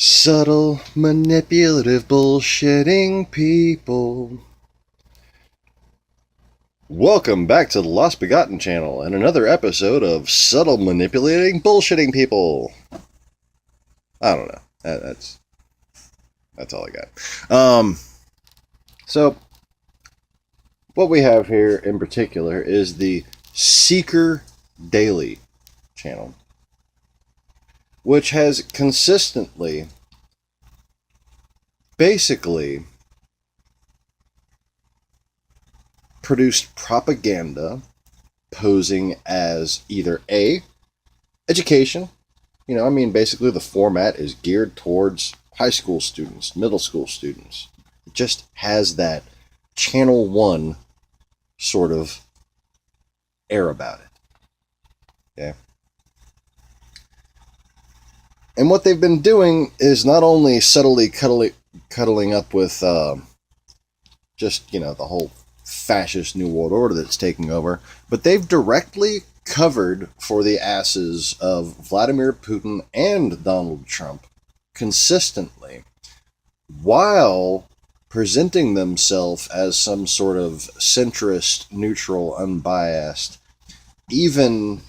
Subtle, manipulative, bullshitting people. Welcome back to the Lost Begotten channel and another episode of Subtle, Manipulating, Bullshitting People. I don't know. That's all I got. So, what we have here in particular is the Seeker Daily channel, which has consistently, basically, produced propaganda posing as either A, education. Basically the format is geared towards high school students, middle school students. It just has that Channel 1 sort of air about it. Okay? And what they've been doing is not only subtly cuddling up with the whole fascist New World Order that's taking over, but they've directly covered for the asses of Vladimir Putin and Donald Trump consistently, while presenting themselves as some sort of centrist, neutral, unbiased, even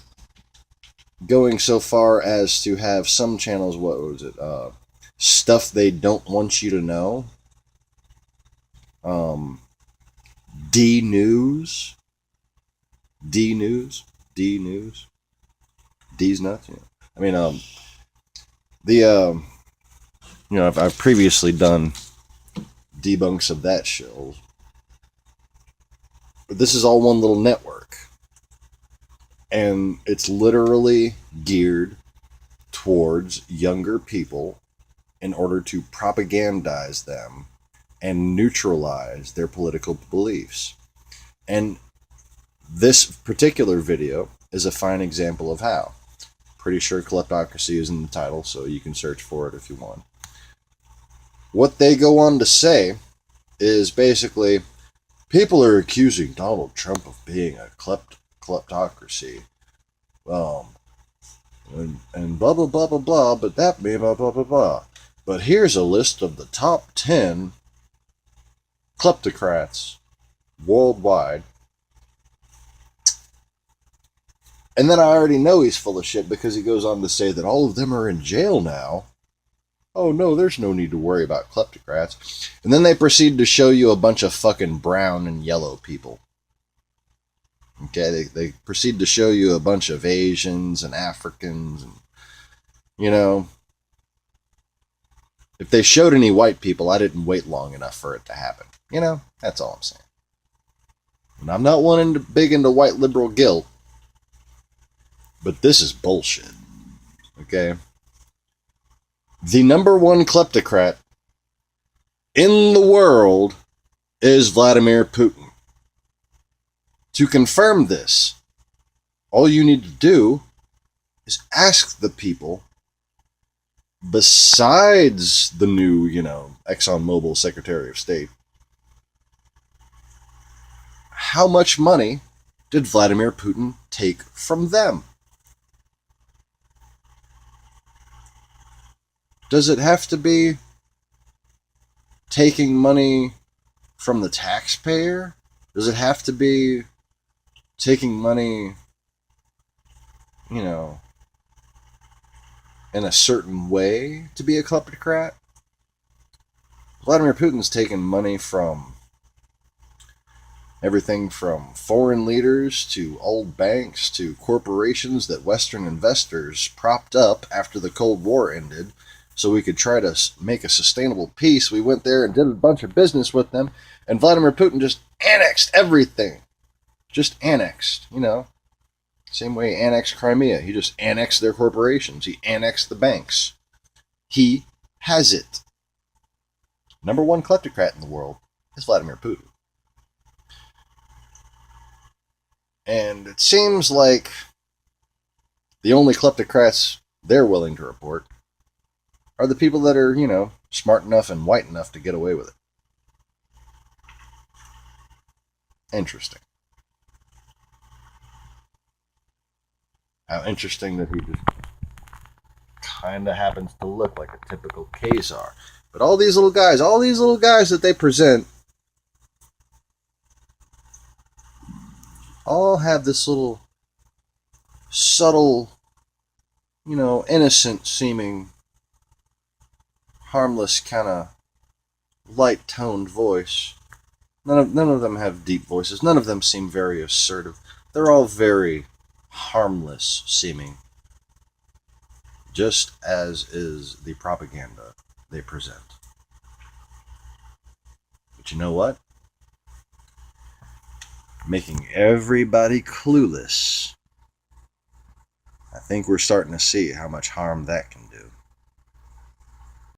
going so far as to have some channels, stuff they don't want you to know. DNews. D's nuts. I've previously done debunks of that show. But this is all one little network. And it's literally geared towards younger people in order to propagandize them and neutralize their political beliefs. And this particular video is a fine example of how. Pretty sure kleptocracy is in the title, so you can search for it if you want. What they go on to say is basically, people are accusing Donald Trump of being a kleptocracy. And blah, blah, blah, blah, blah, but that may blah, blah, blah, blah. But here's a list of the top 10 kleptocrats worldwide. And then I already know he's full of shit because he goes on to say that all of them are in jail now. Oh no, there's no need to worry about kleptocrats. And then they proceed to show you a bunch of fucking brown and yellow people. Okay, they proceed to show you a bunch of Asians and Africans and, if they showed any white people, I didn't wait long enough for it to happen. That's all I'm saying. And I'm not big into white liberal guilt, but this is bullshit. Okay? The number one kleptocrat in the world is Vladimir Putin. To confirm this, all you need to do is ask the people, besides the new, ExxonMobil Secretary of State, how much money did Vladimir Putin take from them? Does it have to be taking money from the taxpayer? Does it have to be taking money, in a certain way to be a kleptocrat? Vladimir Putin's taken money from everything from foreign leaders to old banks to corporations that Western investors propped up after the Cold War ended so we could try to make a sustainable peace. We went there and did a bunch of business with them, and Vladimir Putin just annexed everything. Just annexed, Same way he annexed Crimea. He just annexed their corporations. He annexed the banks. He has it. Number one kleptocrat in the world is Vladimir Putin. And it seems like the only kleptocrats they're willing to report are the people that are, smart enough and white enough to get away with it. Interesting. How interesting that he just kind of happens to look like a typical Khazar. But all these little guys that they present, all have this little subtle, innocent seeming, harmless kind of light toned voice. None of them have deep voices. None of them seem very assertive. They're all very harmless seeming, just as is the propaganda they present. But you know what? Making everybody clueless. I think we're starting to see how much harm that can